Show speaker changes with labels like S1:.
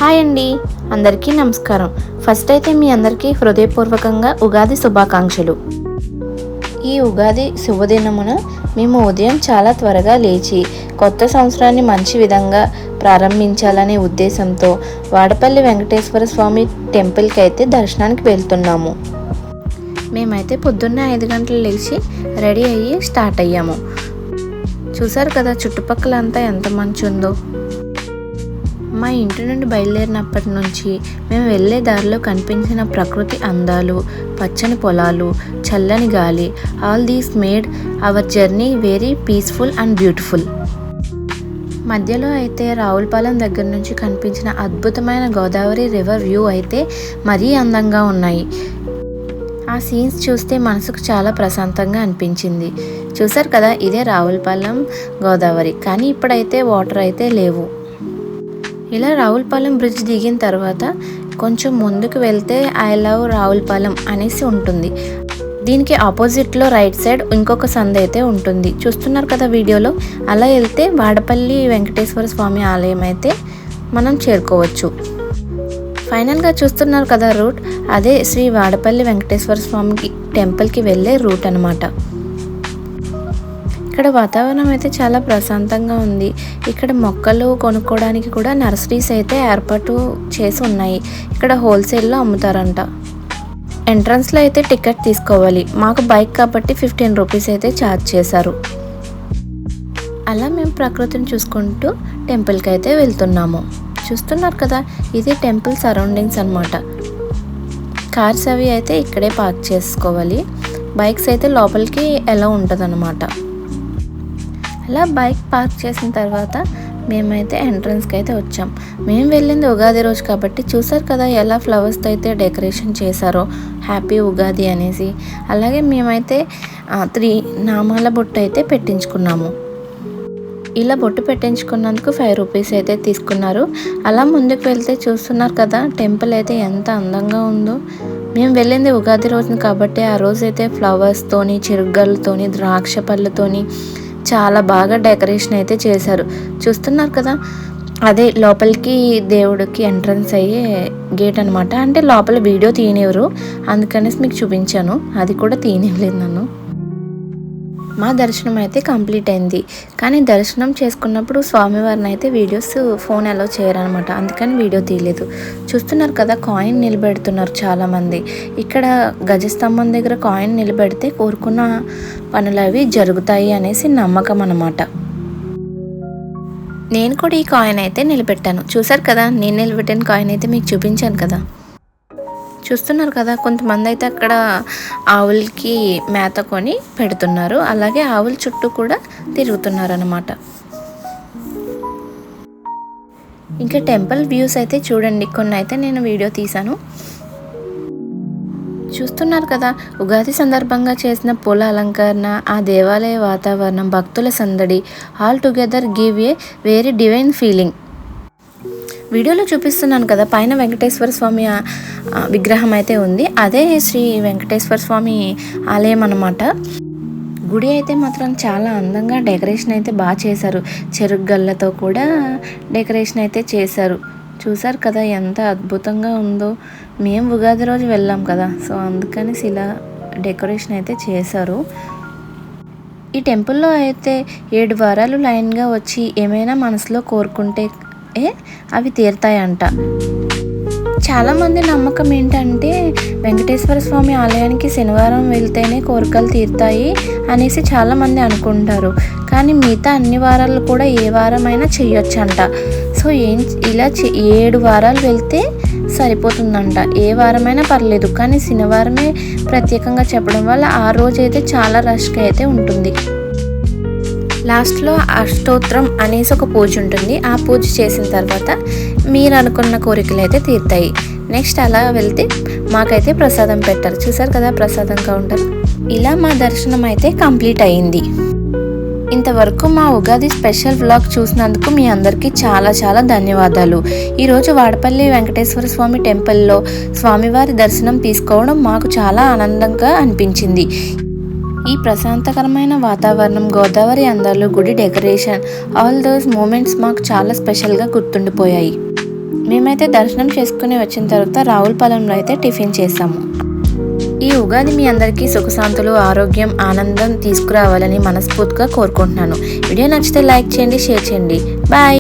S1: Hi అండి, అందరికీ నమస్కారం. ఫస్ట్ అయితే మీ అందరికీ హృదయపూర్వకంగా ఉగాది శుభాకాంక్షలు. ఈ ఉగాది శుభదినమున మేము ఉదయం చాలా త్వరగా లేచి కొత్త సంవత్సరాన్ని మంచి విధంగా ప్రారంభించాలనే ఉద్దేశంతో వాడపల్లి వెంకటేశ్వర స్వామి టెంపుల్కి అయితే దర్శనానికి వెళ్తున్నాము. మేమైతే పొద్దున్నే 5 గంటలు లేచి రెడీ అయ్యి స్టార్ట్ అయ్యాము. చూసారు కదా చుట్టుపక్కల అంతా ఎంత మంచి ఉందో. మా ఇంటి నుండి బయలుదేరినప్పటి నుంచి మేము వెళ్ళే దారిలో కనిపించిన ప్రకృతి అందాలు, పచ్చని పొలాలు, చల్లని గాలి, all these made our journey very peaceful and beautiful. మధ్యలో అయితే రావులపాలెం దగ్గర నుంచి కనిపించిన అద్భుతమైన గోదావరి రివర్ వ్యూ అయితే మరీ అందంగా ఉన్నాయి. ఆ సీన్స్ చూస్తే మనసుకు చాలా ప్రశాంతంగా అనిపించింది. చూసారు కదా, ఇదే రావులపాలెం గోదావరి, కానీ ఇప్పుడైతే వాటర్ అయితే లేవు. ఇలా రావులపాలెం బ్రిడ్జ్ దిగిన తర్వాత కొంచెం ముందుకు వెళ్తే ఐ లవ్ రావులపాలెం అనేసి ఉంటుంది. దీనికి ఆపోజిట్లో రైట్ సైడ్ ఇంకొక సంద అయితే ఉంటుంది. చూస్తున్నారు కదా వీడియోలో. అలా వెళ్తే వాడపల్లి వెంకటేశ్వర స్వామి ఆలయం అయితే మనం చేరుకోవచ్చు. ఫైనల్గా చూస్తున్నారు కదా రూట్, అదే శ్రీ వాడపల్లి వెంకటేశ్వర స్వామి టెంపుల్కి వెళ్ళే రూట్ అనమాట. ఇక్కడ వాతావరణం అయితే చాలా ప్రశాంతంగా ఉంది. ఇక్కడ మొక్కలు కొనుక్కోవడానికి కూడా నర్సరీస్ అయితే ఏర్పాటు చేసి ఉన్నాయి. ఇక్కడ హోల్సేల్లో అమ్ముతారంట. ఎంట్రన్స్లో అయితే టికెట్ తీసుకోవాలి. మాకు బైక్ కాబట్టి 15 రూపీస్ అయితే ఛార్జ్ చేశారు. అలా మేము ప్రకృతిని చూసుకుంటూ టెంపుల్కి అయితే వెళ్తున్నాము. చూస్తున్నారు కదా, ఇది టెంపుల్ సరౌండింగ్స్ అనమాట. కార్స్ అవి అయితే ఇక్కడే పార్క్ చేసుకోవాలి. బైక్స్ అయితే లోపలికి ఎలా ఉంటుంది అనమాట. అలా బైక్ పార్క్ చేసిన తర్వాత మేమైతే ఎంట్రన్స్కి అయితే వచ్చాం. మేము వెళ్ళింది ఉగాది రోజు కాబట్టి చూసారు కదా ఎలా ఫ్లవర్స్తో అయితే డెకరేషన్ చేశారో, హ్యాపీ ఉగాది అనేసి. అలాగే మేమైతే 3 నామాల బొట్టు అయితే పెట్టించుకున్నాము. ఇలా బొట్టు పెట్టించుకున్నందుకు 5 రూపీస్ అయితే తీసుకున్నారు. అలా ముందుకు వెళ్తే చూస్తున్నారు కదా టెంపుల్ అయితే ఎంత అందంగా ఉందో. మేము వెళ్ళింది ఉగాది రోజున కాబట్టి ఆ రోజైతే ఫ్లవర్స్తోని, చిరుగళ్ళతోని, ద్రాక్ష పళ్ళతోని చాలా బాగా డెకరేషన్ అయితే చేశారు. చూస్తున్నారు కదా, అదే లోపలికి దేవుడికి ఎంట్రన్స్ అయ్యే గేట్ అనమాట. అంటే లోపల వీడియో తీయనివ్వరు, అందుకనేసి మీకు చూపించాను. అది కూడా తీయనివ్వలేదు నన్ను. మా దర్శనం అయితే కంప్లీట్ అయింది. కానీ దర్శనం చేసుకున్నప్పుడు స్వామివారిని అయితే వీడియోస్ ఫోన్ అలో చేయరనమాట, అందుకని వీడియో తీయలేదు. చూస్తున్నారు కదా కాయిన్ నిలబెడుతున్నారు చాలామంది. ఇక్కడ గజస్తంభం దగ్గర కాయిన్ నిలబెడితే కోరుకున్న పనులు అవి జరుగుతాయి అనేసి నమ్మకం అన్నమాట. నేను కూడా ఈ కాయిన్ అయితే నిలబెట్టాను. చూసారు కదా, నేను నిలబెట్టిన కాయిన్ అయితే మీకు చూపించాను కదా. చూస్తున్నారు కదా, కొంతమంది అయితే అక్కడ ఆవులకి మేత కొని పెడుతున్నారు. అలాగే ఆవుల చుట్టూ కూడా తిరుగుతున్నారు అన్నమాట. ఇంకా టెంపుల్ వ్యూస్ అయితే చూడండి, కొన్ని అయితే నేను వీడియో తీశాను. చూస్తున్నారు కదా, ఉగాది సందర్భంగా చేసిన పూల అలంకరణ, ఆ దేవాలయ వాతావరణం, భక్తుల సందడి, all together give a very divine feeling. వీడియోలో చూపిస్తున్నాను కదా, పైన వెంకటేశ్వర స్వామి విగ్రహం అయితే ఉంది. అదే శ్రీ వెంకటేశ్వర స్వామి ఆలయం అన్నమాట. గుడి అయితే మాత్రం చాలా అందంగా డెకరేషన్ అయితే బాగా చేశారు. చెరుగళ్ళతో కూడా డెకరేషన్ అయితే చేశారు. చూసారు కదా ఎంత అద్భుతంగా ఉందో. మేము ఉగాది రోజు వెళ్ళాం కదా, సో అందుకని ఇలా డెకరేషన్ అయితే చేశారు. ఈ టెంపుల్లో అయితే 7 వారాలు లైన్గా వచ్చి ఏమైనా మనసులో కోరుకుంటే అవి తీరుతాయంట. చాలామంది నమ్మకం ఏంటంటే వెంకటేశ్వర స్వామి ఆలయానికి శనివారం వెళ్తేనే కోరికలు తీరుతాయి అనేసి చాలామంది అనుకుంటారు. కానీ మిగతా అన్ని వారాలు కూడా ఏ వారమైనా చెయ్యొచ్చంట. సో ఇలా 7 వారాలు వెళ్తే సరిపోతుందంట. ఏ వారమైనా పర్లేదు, కానీ శనివారమే ప్రత్యేకంగా చెప్పడం వల్ల ఆ రోజు అయితే చాలా రష్గా అయితే ఉంటుంది. లాస్ట్లో అష్టోత్తరం అనేసి ఒక పూజ ఉంటుంది. ఆ పూజ చేసిన తర్వాత మీరు అనుకున్న కోరికలు అయితే తీరుతాయి. నెక్స్ట్ అలా వెళ్తే మాకైతే ప్రసాదం పెట్టారు. చూసారు కదా ప్రసాదం కౌంటర్. ఇలా మా దర్శనం అయితే కంప్లీట్ అయింది. ఇంతవరకు మా ఉగాది స్పెషల్ వ్లాగ్ చూసినందుకు మీ అందరికీ చాలా చాలా ధన్యవాదాలు. ఈరోజు వాడపల్లి వెంకటేశ్వర స్వామి టెంపుల్లో స్వామివారి దర్శనం తీసుకోవడం మాకు చాలా ఆనందంగా అనిపించింది. ఈ ప్రశాంతకరమైన వాతావరణం, గోదావరి అందాలు, గుడి డెకరేషన్, ఆల్ దోస్ మూమెంట్స్ మాకు చాలా స్పెషల్గా గుర్తుండిపోయాయి. మేమైతే దర్శనం చేసుకుని వచ్చిన తర్వాత రావులపాలెంలో అయితే టిఫిన్ చేసాము. ఈ ఉగాది మీ అందరికీ సుఖశాంతులు, ఆరోగ్యం, ఆనందం తీసుకురావాలని మనస్ఫూర్తిగా కోరుకుంటున్నాను. వీడియో నచ్చితే లైక్ చేయండి, షేర్ చేయండి. బాయ్.